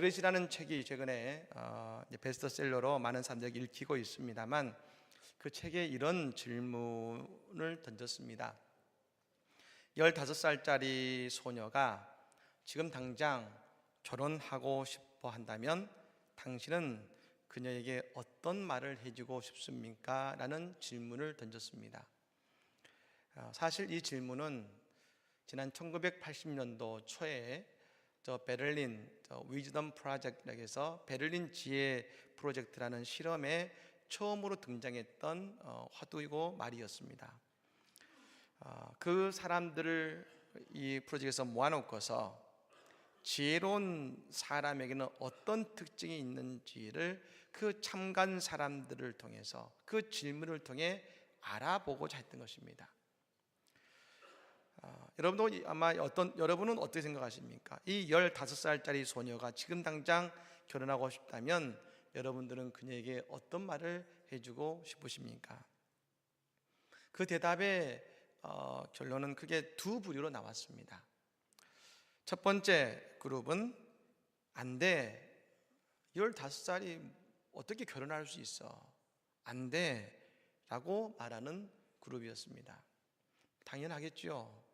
말그릇이라는 책이 최근에 베스트셀러로 많은 사람들이 읽히고 있습니다만, 그 책에 이런 질문을 던졌습니다. 15살짜리 소녀가 지금 당장 결혼하고 싶어 한다면 당신은 그녀에게 어떤 말을 해주고 싶습니까? 라는 질문을 던졌습니다. 사실 이 질문은 지난 1980년도 초에 베를린 위즈덤 프로젝트라고 해서 베를린 지혜 프로젝트라는 실험에 처음으로 등장했던 화두이고 말이었습니다. 그 사람들을 이 프로젝트에서 모아놓고서 지혜로운 사람에게는 어떤 특징이 있는지를 그 참가한 사람들을 통해서 그 질문을 통해 알아보고자 했던 것입니다. 여러분은 어떻게 생각하십니까? 이 15살짜리 소녀가 지금 당장 결혼하고 싶다면 여러분들은 그녀에게 어떤 말을 해주고 싶으십니까? 그 대답의 결론은 크게 두 부류로 나왔습니다. 첫 번째 그룹은 안 돼, 15살이 어떻게 결혼할 수 있어, 안 돼 라고 말하는 그룹이었습니다. 당연하겠죠.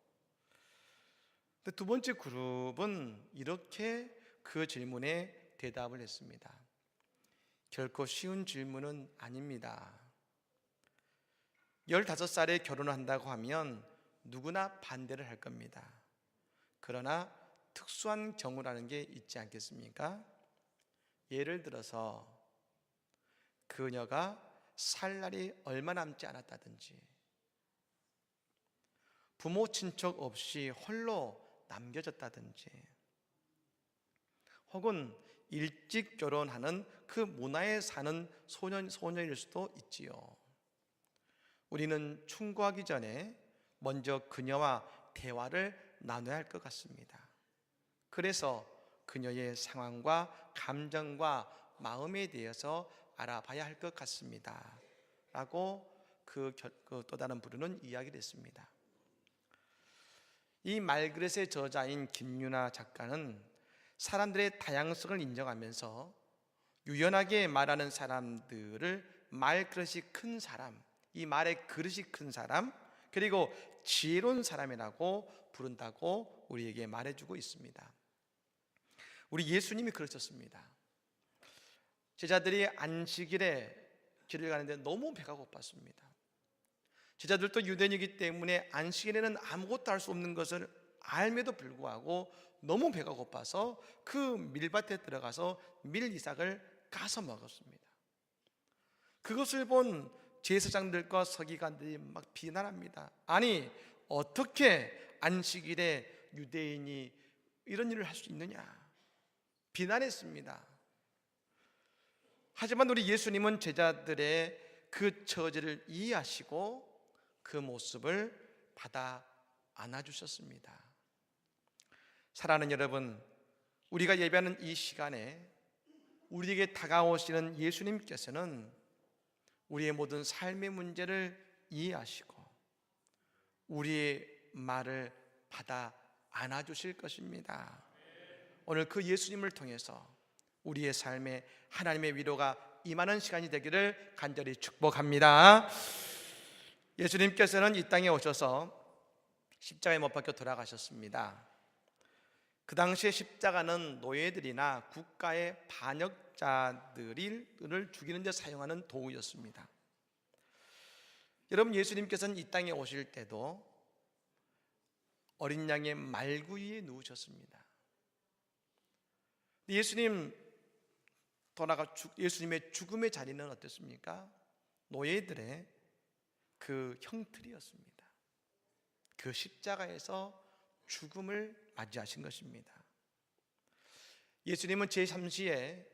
근데 두 번째 그룹은 이렇게 그 질문에 대답을 했습니다. 결코 쉬운 질문은 아닙니다. 15살에 결혼을 한다고 하면 누구나 반대를 할 겁니다. 그러나 특수한 경우라는 게 있지 않겠습니까? 예를 들어서 그녀가 살 날이 얼마 남지 않았다든지, 부모 친척 없이 홀로 남겨졌다든지, 혹은 일찍 결혼하는 그 문화에 사는 소녀일 수도 있지요. 우리는 충고하기 전에 먼저 그녀와 대화를 나눠야 할 것 같습니다. 그래서 그녀의 상황과 감정과 마음에 대해서 알아봐야 할 것 같습니다 라고 또 다른 부류는 이야기를 했습니다. 이 말그릇의 저자인 김유나 작가는 사람들의 다양성을 인정하면서 유연하게 말하는 사람들을 말그릇이 큰 사람, 이 말의 그릇이 큰 사람, 그리고 지혜로운 사람이라고 부른다고 우리에게 말해주고 있습니다. 우리 예수님이 그러셨습니다. 제자들이 안식일에 길을 가는데 너무 배가 고팠습니다. 제자들도 유대인이기 때문에 안식일에는 아무것도 할 수 없는 것을 알면도 불구하고 너무 배가 고파서 그 밀밭에 들어가서 밀이삭을 까서 먹었습니다. 그것을 본 제사장들과 서기관들이 막 비난합니다. 아니, 어떻게 안식일에 유대인이 이런 일을 할 수 있느냐 비난했습니다. 하지만 우리 예수님은 제자들의 그 처지를 이해하시고 그 모습을 받아 안아주셨습니다. 사랑하는 여러분, 우리가 예배하는 이 시간에 우리에게 다가오시는 예수님께서는 우리의 모든 삶의 문제를 이해하시고 우리의 말을 받아 안아주실 것입니다. 오늘 그 예수님을 통해서 우리의 삶에 하나님의 위로가 임하는 시간이 되기를 간절히 축복합니다. 예수님께서는 이 땅에 오셔서 십자가에 못 박혀 돌아가셨습니다. 그 당시에 십자가는 노예들이나 국가의 반역자들을 죽이는 데 사용하는 도구였습니다. 여러분, 예수님께서는 이 땅에 오실 때도 어린 양의 말구 위에 누우셨습니다. 예수님의 죽음의 자리는 어땠습니까? 노예들의 그 형틀이었습니다. 그 십자가에서 죽음을 맞이하신 것입니다. 예수님은 제3시에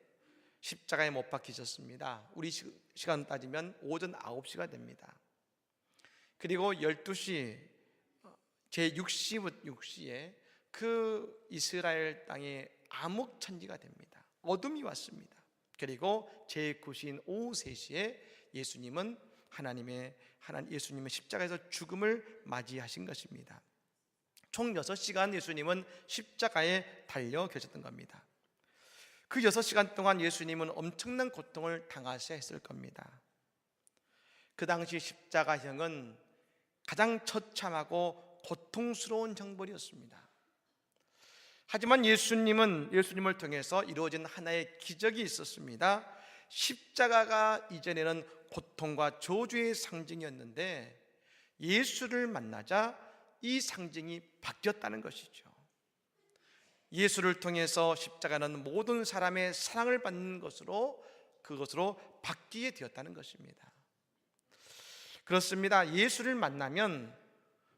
십자가에 못 박히셨습니다. 우리 시간 따지면 오전 9시가 됩니다. 그리고 12시 제6시에 그 이스라엘 땅에 암흑천지가 됩니다. 어둠이 왔습니다. 그리고 제9시인 오후 3시에 예수님은 예수님은 십자가에서 죽음을 맞이하신 것입니다. 총 6시간 예수님은 십자가에 달려 계셨던 겁니다. 그 그 6시간 동안 예수님은 엄청난 고통을 당하셔야 했을 겁니다. 그 당시 십자가형은 가장 처참하고 고통스러운 형벌이었습니다. 하지만 예수님을 통해서 이루어진 하나의 기적이 있었습니다. 십자가가 이전에는 고통과 저주의 상징이었는데 예수를 만나자 이 상징이 바뀌었다는 것이죠. 예수를 통해서 십자가는 모든 사람의 사랑을 받는 그것으로 바뀌게 되었다는 것입니다. 그렇습니다. 예수를 만나면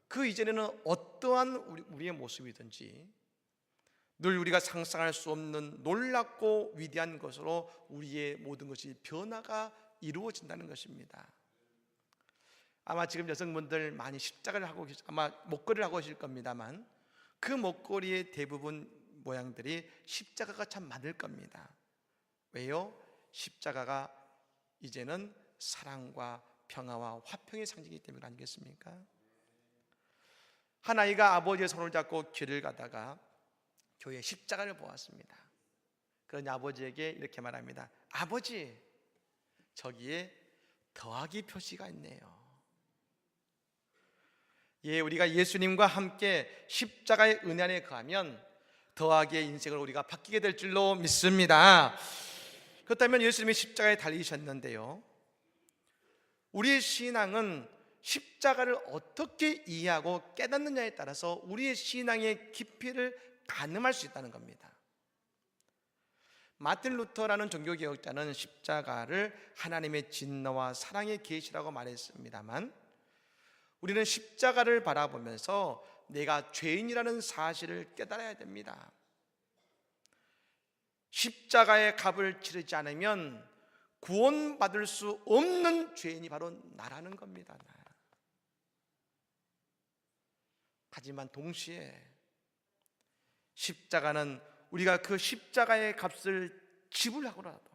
그 이전에는 어떠한 우리의 모습이든지 늘 우리가 상상할 수 없는 놀랍고 위대한 것으로 우리의 모든 것이 변화가 이루어진다는 것입니다. 아마 지금 여성분들 많이 십자가를 하고 아마 목걸이를 하고 계실 겁니다만 그 목걸이의 대부분 모양들이 십자가가 참 많을 겁니다. 왜요? 십자가가 이제는 사랑과 평화와 화평의 상징이기 때문 아니겠습니까? 한 아이가 아버지의 손을 잡고 길을 가다가 교회에 십자가를 보았습니다. 그러니 아버지에게 이렇게 말합니다. 아버지, 저기에 더하기 표시가 있네요. 예, 우리가 예수님과 함께 십자가의 은혜 안에 거하면 더하기의 인생을 우리가 바뀌게 될 줄로 믿습니다. 그렇다면 예수님이 십자가에 달리셨는데요, 우리의 신앙은 십자가를 어떻게 이해하고 깨닫느냐에 따라서 우리의 신앙의 깊이를 가늠할 수 있다는 겁니다. 마틴 루터라는 종교개혁자는 십자가를 하나님의 진노와 사랑의 계시라고 말했습니다만 우리는 십자가를 바라보면서 내가 죄인이라는 사실을 깨달아야 됩니다. 십자가의 값을 치르지 않으면 구원받을 수 없는 죄인이 바로 나라는 겁니다. 하지만 동시에 십자가는 우리가 그 십자가의 값을 지불하고라도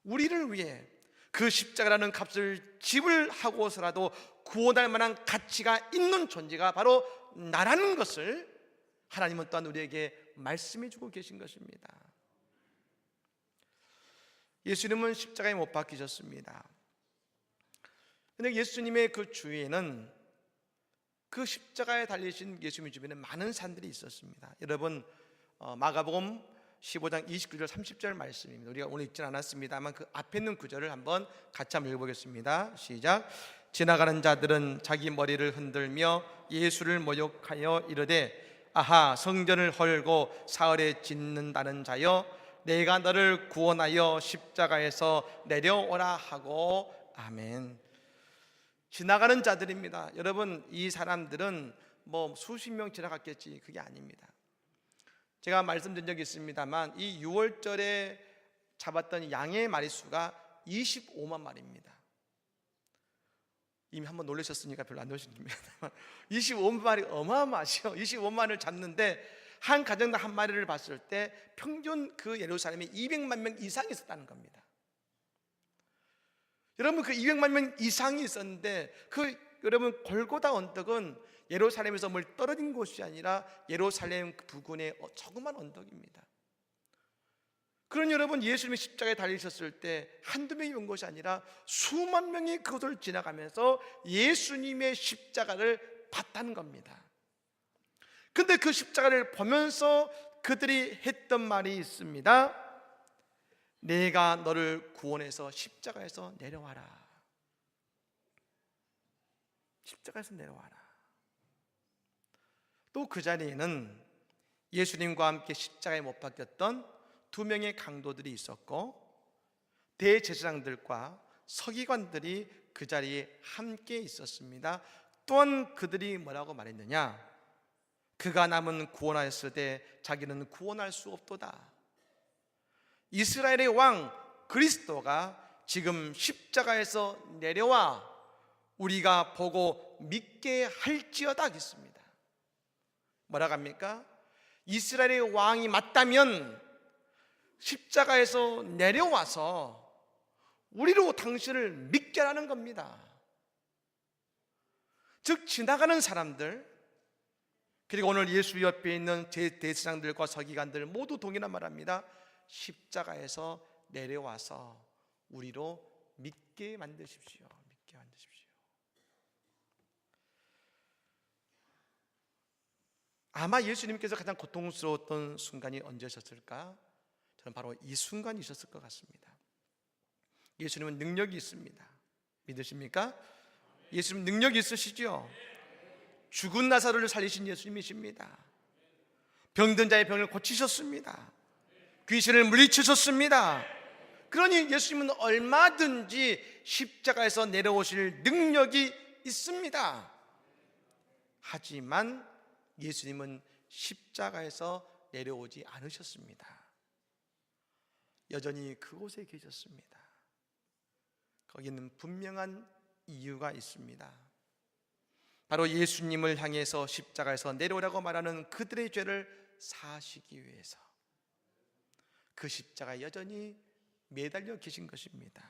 우리를 위해 그 십자가라는 값을 지불하고서라도 구원할 만한 가치가 있는 존재가 바로 나라는 것을 하나님은 또한 우리에게 말씀해 주고 계신 것입니다. 예수님은 십자가에 못 박히셨습니다. 그런데 예수님의 그 주위에는 그 십자가에 달리신 예수님 주변에 많은 사람들이 있었습니다. 여러분, 마가복음 15장 29절 30절 말씀입니다. 우리가 오늘 읽지는 않았습니다만 그 앞에 있는 구절을 한번 같이 한번 읽어보겠습니다. 시작. 지나가는 자들은 자기 머리를 흔들며 예수를 모욕하여 이르되 아하, 성전을 헐고 사흘에 짓는다는 자여, 내가 너를 구원하여 십자가에서 내려오라 하고. 아멘. 지나가는 자들입니다. 여러분, 이 사람들은 뭐 수십 명 지나갔겠지, 그게 아닙니다. 제가 말씀드린 적이 있습니다만 이 6월절에 잡았던 양의 마리수가 25만 마리입니다. 이미 한번 놀라셨으니까 별로 안 놀라십니다. 25만 마리 어마어마하죠. 25만을 잡는데 한 가정당 한 마리를 봤을 때 평균 그 예루살렘에 200만 명 이상이 있었다는 겁니다. 여러분, 그 200만 명 이상이 있었는데 여러분, 골고다 언덕은 예루살렘에서 뭘 떨어진 곳이 아니라 예루살렘 부근의 조그만 언덕입니다. 그런 여러분, 예수님이 십자가에 달리셨을 때 한두 명이 온 것이 아니라 수만 명이 그것을 지나가면서 예수님의 십자가를 봤다는 겁니다. 근데 그 십자가를 보면서 그들이 했던 말이 있습니다. 내가 너를 구원해서 십자가에서 내려와라. 십자가에서 내려와라. 또 그 자리에는 예수님과 함께 십자가에 못 박혔던 두 명의 강도들이 있었고 대제사장들과 서기관들이 그 자리에 함께 있었습니다. 또한 그들이 뭐라고 말했느냐? 그가 남은 구원하였을 때 자기는 구원할 수 없도다. 이스라엘의 왕 그리스도가 지금 십자가에서 내려와 우리가 보고 믿게 할지어다 하겠습니다. 뭐라고 합니까? 이스라엘의 왕이 맞다면 십자가에서 내려와서 우리로 당신을 믿게 하는 겁니다. 즉 지나가는 사람들, 그리고 오늘 예수 옆에 있는 제 대제사장들과 서기관들 모두 동일한 말합니다. 십자가에서 내려와서 우리로 믿게 만드십시오. 믿게 만드십시오. 아마 예수님께서 가장 고통스러웠던 순간이 언제셨을까? 저는 바로 이 순간이셨을 것 같습니다. 예수님은 능력이 있습니다. 믿으십니까? 예수님 능력이 있으시죠? 죽은 나사로를 살리신 예수님이십니다. 병든 자의 병을 고치셨습니다. 귀신을 물리치셨습니다. 그러니 예수님은 얼마든지 십자가에서 내려오실 능력이 있습니다. 하지만 예수님은 십자가에서 내려오지 않으셨습니다. 여전히 그곳에 계셨습니다. 거기는 분명한 이유가 있습니다. 바로 예수님을 향해서 십자가에서 내려오라고 말하는 그들의 죄를 사하시기 위해서 그 십자가에 여전히 매달려 계신 것입니다.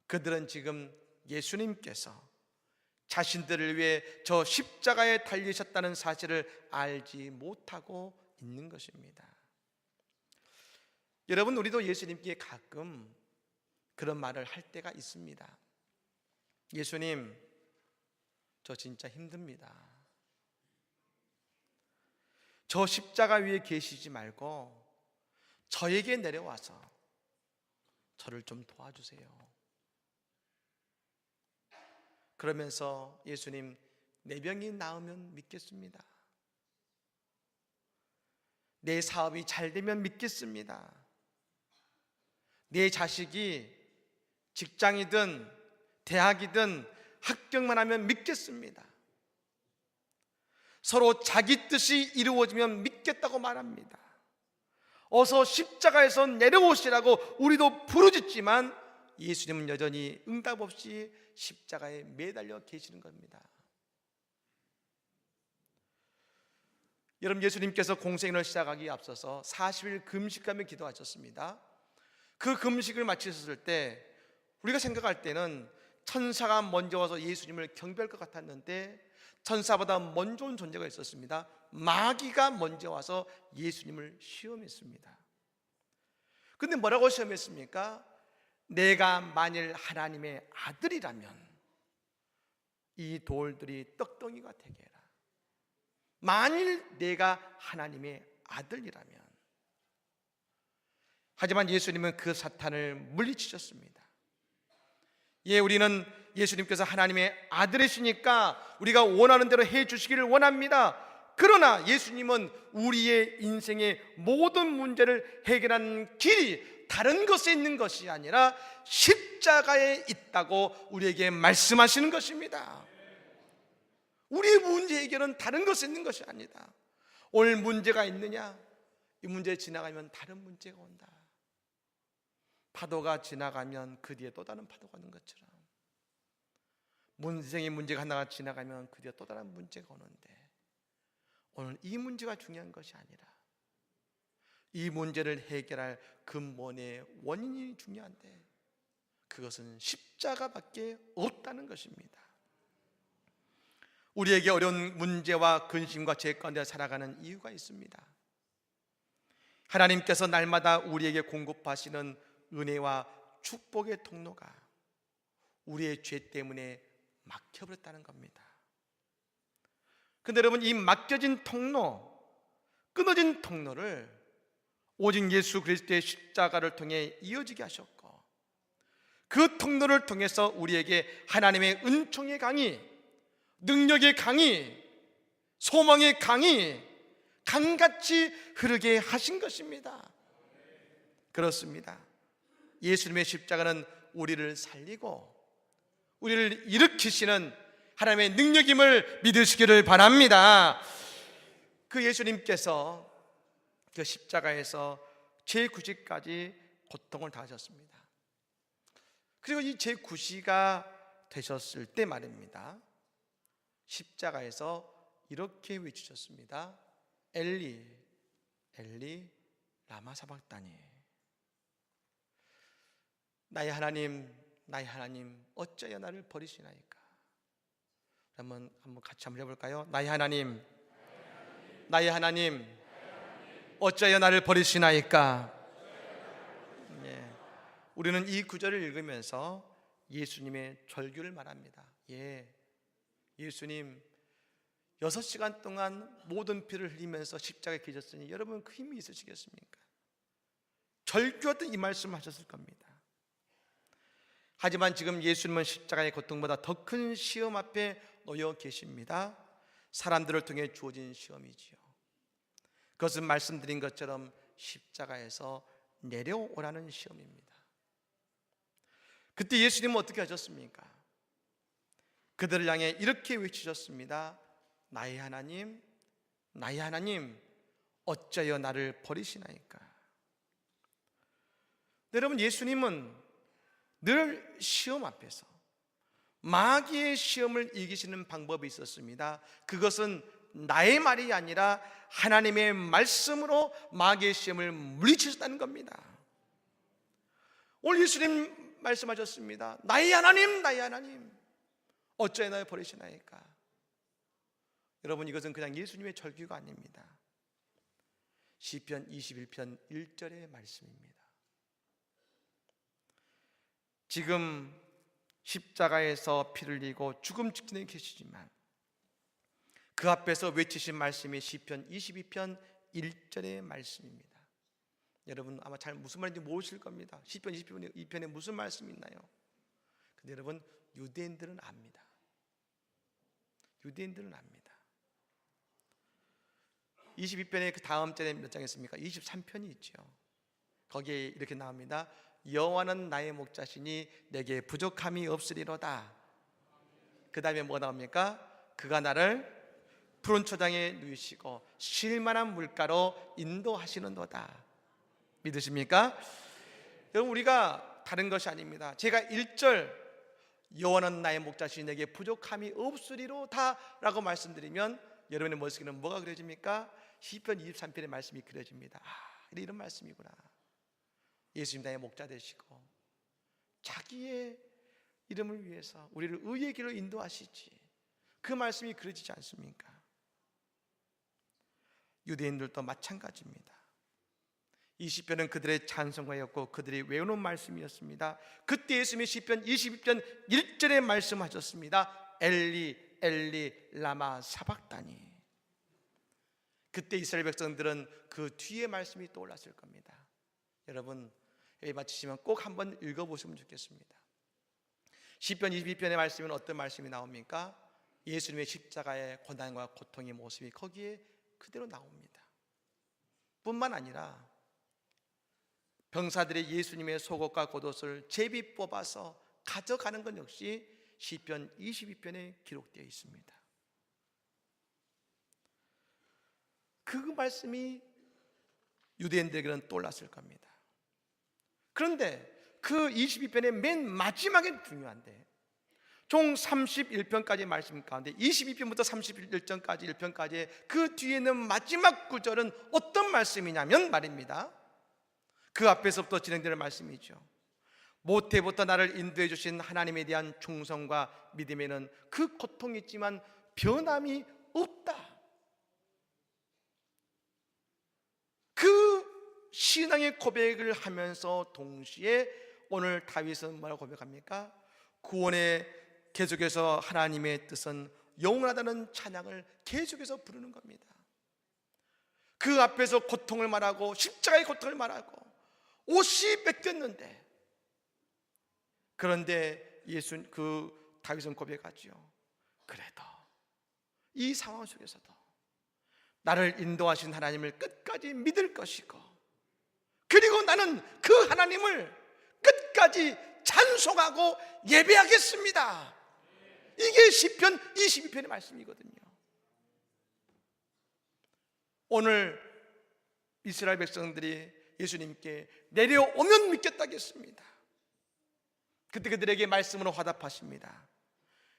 그들은 지금 예수님께서 자신들을 위해 저 십자가에 달리셨다는 사실을 알지 못하고 있는 것입니다. 여러분, 우리도 예수님께 가끔 그런 말을 할 때가 있습니다. 예수님, 저 진짜 힘듭니다. 저 십자가 위에 계시지 말고 저에게 내려와서 저를 좀 도와주세요. 그러면서 예수님, 내 병이 나으면 믿겠습니다. 내 사업이 잘 되면 믿겠습니다. 내 자식이 직장이든 대학이든 합격만 하면 믿겠습니다. 서로 자기 뜻이 이루어지면 믿겠다고 말합니다. 어서 십자가에서 내려오시라고 우리도 부르짖지만 예수님은 여전히 응답 없이 십자가에 매달려 계시는 겁니다. 여러분, 예수님께서 공생을 시작하기에 앞서서 40일 금식하며 기도하셨습니다. 그 금식을 마치셨을 때 우리가 생각할 때는 천사가 먼저 와서 예수님을 경배할 것 같았는데 천사보다 먼저 온 존재가 있었습니다. 마귀가 먼저 와서 예수님을 시험했습니다. 근데 뭐라고 시험했습니까? 내가 만일 하나님의 아들이라면 이 돌들이 떡덩이가 되게 해라. 만일 내가 하나님의 아들이라면. 하지만 예수님은 그 사탄을 물리치셨습니다. 예, 우리는 예수님께서 하나님의 아들이시니까 우리가 원하는 대로 해 주시기를 원합니다. 그러나 예수님은 우리의 인생의 모든 문제를 해결하는 길이 다른 것에 있는 것이 아니라 십자가에 있다고 우리에게 말씀하시는 것입니다. 우리의 문제 해결은 다른 것에 있는 것이 아니다. 오늘 문제가 있느냐? 이 문제 지나가면 다른 문제가 온다. 파도가 지나가면 그 뒤에 또 다른 파도가 오는 것처럼 인생의 문제가 하나가 지나가면 그 뒤에 또 다른 문제가 오는데 오늘 이 문제가 중요한 것이 아니라 이 문제를 해결할 근본의 원인이 중요한데 그것은 십자가밖에 없다는 것입니다. 우리에게 어려운 문제와 근심과 죄 가운데 살아가는 이유가 있습니다. 하나님께서 날마다 우리에게 공급하시는 은혜와 축복의 통로가 우리의 죄 때문에 막혀버렸다는 겁니다. 그런데 여러분, 이 막혀진 통로, 끊어진 통로를 오직 예수 그리스도의 십자가를 통해 이어지게 하셨고 그 통로를 통해서 우리에게 하나님의 은총의 강이, 능력의 강이, 소망의 강이 강같이 흐르게 하신 것입니다. 그렇습니다. 예수님의 십자가는 우리를 살리고 우리를 일으키시는 하나님의 능력임을 믿으시기를 바랍니다. 그 예수님께서 그 십자가에서 제9시까지 고통을 당하셨습니다. 그리고 이 제9시가 되셨을 때 말입니다. 십자가에서 이렇게 외치셨습니다. 엘리 엘리 라마 사박다니, 나의 하나님 어찌하여 나를 버리시나이까. 한번 같이 한번 해볼까요? 나의 하나님 나의 하나님, 어찌하여 나를 버리시나이까? 예. 우리는 이 구절을 읽으면서 예수님의 절규를 말합니다. 예, 예수님 6시간 동안 모든 피를 흘리면서 십자가에 계셨으니 여러분 그 힘이 있으시겠습니까? 절규하듯 이 말씀을 하셨을 겁니다. 하지만 지금 예수님은 십자가의 고통보다 더 큰 시험 앞에 놓여 계십니다. 사람들을 통해 주어진 시험이지요. 그것은 말씀드린 것처럼 십자가에서 내려오라는 시험입니다. 그때 예수님은 어떻게 하셨습니까? 그들을 향해 이렇게 외치셨습니다. 나의 하나님, 나의 하나님, 어찌하여 나를 버리시나이까? 여러분, 예수님은 늘 시험 앞에서 마귀의 시험을 이기시는 방법이 있었습니다. 그것은 나의 말이 아니라 하나님의 말씀으로 마귀의 시험을 물리치셨다는 겁니다. 오늘 예수님 말씀하셨습니다. 나의 하나님, 나의 하나님, 어찌하여 나를 버리시나이까? 여러분, 이것은 그냥 예수님의 절규가 아닙니다. 시편 21편 1절의 말씀입니다. 지금 십자가에서 피를 흘리고 죽음 직전에 계시지만 그 앞에서 외치신 말씀이 시편 22편 1절의 말씀입니다. 여러분 아마 잘 무슨 말인지 모르실 겁니다. 시편 22편에 무슨 말씀이 있나요? 근데 여러분, 유대인들은 압니다. 유대인들은 압니다. 22편의 그 다음 절에 몇 장 있습니까? 23편이 있죠. 거기에 이렇게 나옵니다. 여호와는 나의 목자시니 내게 부족함이 없으리로다. 그 다음에 뭐 나옵니까? 그가 나를 푸른 초장에 누이시고 쉴만한 물가로 인도하시는도다. 믿으십니까? 여러분, 우리가 다른 것이 아닙니다. 제가 1절 여호와는 나의 목자시니 내게 부족함이 없으리로다 라고 말씀드리면 여러분의 머릿속에는 뭐가 그려집니까? 시편 23편의 말씀이 그려집니다. 이런 말씀이구나. 예수님 나의 목자 되시고 자기의 이름을 위해서 우리를 의의 길로 인도하시지. 그 말씀이 그려지지 않습니까? 유대인들도 마찬가지입니다. 이 시편은 그들의 찬송가였고 그들이 외우는 말씀이었습니다. 그때 예수님이 시편 22편 1절에 말씀하셨습니다. 엘리 엘리 라마 사박다니. 그때 이스라엘 백성들은 그 뒤에 말씀이 떠올랐을 겁니다. 여러분, 예배 마치시면 꼭 한번 읽어보시면 좋겠습니다. 시편 22편의 말씀은 어떤 말씀이 나옵니까? 예수님의 십자가의 고난과 고통의 모습이 거기에 그대로 나옵니다. 뿐만 아니라 병사들이 예수님의 속옷과 겉옷을 제비 뽑아서 가져가는 것 역시 시편 22편에 기록되어 있습니다. 그 말씀이 유대인들에게는 떠올랐을 겁니다. 그런데 그 22편의 맨 마지막에 중요한데 총 31편까지 말씀 가운데 22편부터 31절까지 1편까지 그 뒤에는 마지막 구절은 어떤 말씀이냐면 말입니다. 그 앞에서부터 진행되는 말씀이죠. 모태부터 나를 인도해 주신 하나님에 대한 충성과 믿음에는 그 고통이 있지만 변함이 없다. 그 신앙의 고백을 하면서 동시에 오늘 다윗은 뭐라고 고백합니까? 구원의 계속해서 하나님의 뜻은 영원하다는 찬양을 계속해서 부르는 겁니다. 그 앞에서 고통을 말하고 십자가의 고통을 말하고 옷이 뺏겼는데, 그런데 다윗은 고백하지요. 그래도 이 상황 속에서도 나를 인도하신 하나님을 끝까지 믿을 것이고, 그리고 나는 그 하나님을 끝까지 찬송하고 예배하겠습니다. 이게 시편 22편의 말씀이거든요. 오늘 이스라엘 백성들이 예수님께 내려오면 믿겠다겠습니다. 그때 그들에게 말씀으로 화답하십니다.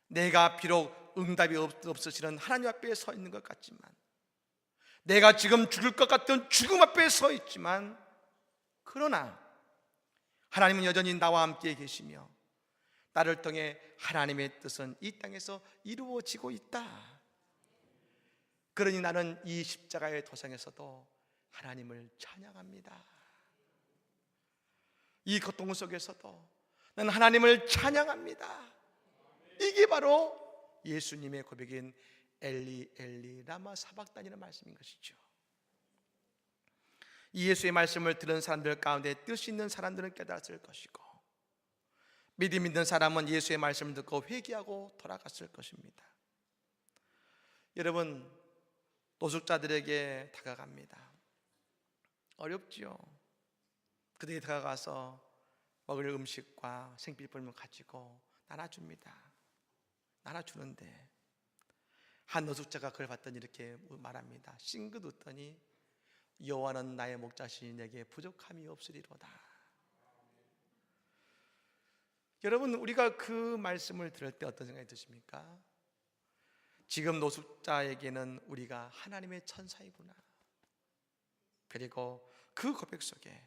내가 비록 응답이 없으시는 하나님 앞에 서 있는 것 같지만, 내가 지금 죽을 것 같은 죽음 앞에 서 있지만, 그러나 하나님은 여전히 나와 함께 계시며 나를 통해 하나님의 뜻은 이 땅에서 이루어지고 있다. 그러니 나는 이 십자가의 도상에서도 하나님을 찬양합니다. 이 고통 속에서도 나는 하나님을 찬양합니다. 이게 바로 예수님의 고백인 엘리 엘리 라마 사박단이라는 말씀인 것이죠. 이 예수의 말씀을 들은 사람들 가운데 뜻이 있는 사람들은 깨달았을 것이고, 믿음 있는 사람은 예수의 말씀을 듣고 회개하고 돌아갔을 것입니다. 여러분, 노숙자들에게 다가갑니다. 어렵지요. 그들이 다가가서 먹을 음식과 생필품을 가지고 나눠줍니다. 나눠주는데 한 노숙자가 그걸 봤더니 이렇게 말합니다. 싱긋 웃더니 여호와는 나의 목자시니 내게 부족함이 없으리로다. 여러분, 우리가 그 말씀을 들을 때 어떤 생각이 드십니까? 지금 노숙자에게는 우리가 하나님의 천사이구나. 그리고 그 고백 속에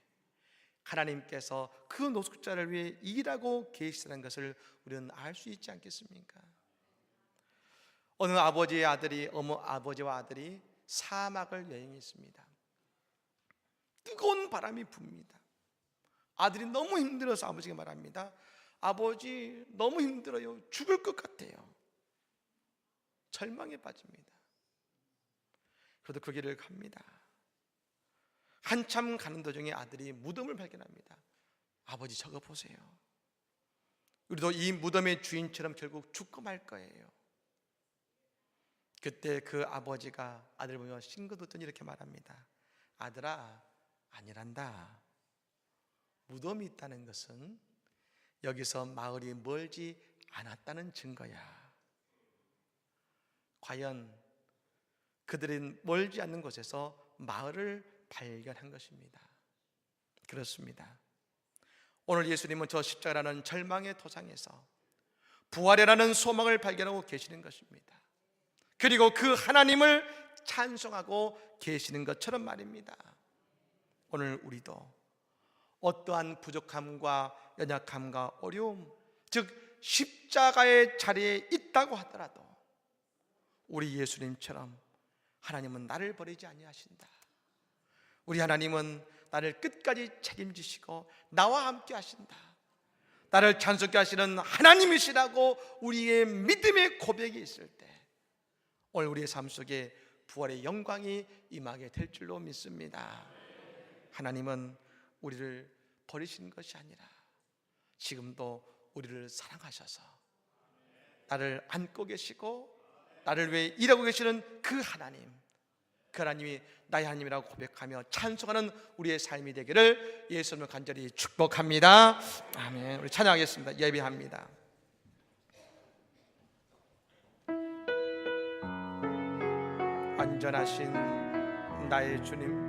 하나님께서 그 노숙자를 위해 일하고 계시다는 것을 우리는 알 수 있지 않겠습니까? 어느 아버지와 아들이 사막을 여행했습니다. 뜨거운 바람이 붑니다. 아들이 너무 힘들어서 아버지가 말합니다. 아버지, 너무 힘들어요. 죽을 것 같아요. 절망에 빠집니다. 그래도 그 길을 갑니다. 한참 가는 도중에 아들이 무덤을 발견합니다. 아버지, 저거 보세요. 우리도 이 무덤의 주인처럼 결국 죽고 말 거예요. 그때 그 아버지가 아들 보며 싱긋 웃더니 이렇게 말합니다. 아들아, 아니란다. 무덤이 있다는 것은 여기서 마을이 멀지 않았다는 증거야. 과연 그들은 멀지 않는 곳에서 마을을 발견한 것입니다. 그렇습니다. 오늘 예수님은 저 십자가라는 절망의 도상에서 부활이라는 소망을 발견하고 계시는 것입니다. 그리고 그 하나님을 찬송하고 계시는 것처럼 말입니다. 오늘 우리도 어떠한 부족함과 연약함과 어려움, 즉 십자가의 자리에 있다고 하더라도 우리 예수님처럼 하나님은 나를 버리지 아니하신다. 우리 하나님은 나를 끝까지 책임지시고 나와 함께 하신다. 나를 찬송케 하시는 하나님이시라고 우리의 믿음의 고백이 있을 때 오늘 우리의 삶 속에 부활의 영광이 임하게 될 줄로 믿습니다. 하나님은 우리를 버리신 것이 아니라 지금도 우리를 사랑하셔서 나를 안고 계시고 나를 위해 일하고 계시는 그 하나님이 나의 하나님이라고 고백하며 찬송하는 우리의 삶이 되기를 예수님을 간절히 축복합니다. 아멘. 우리 찬양하겠습니다. 예배합니다. 안전하신 나의 주님,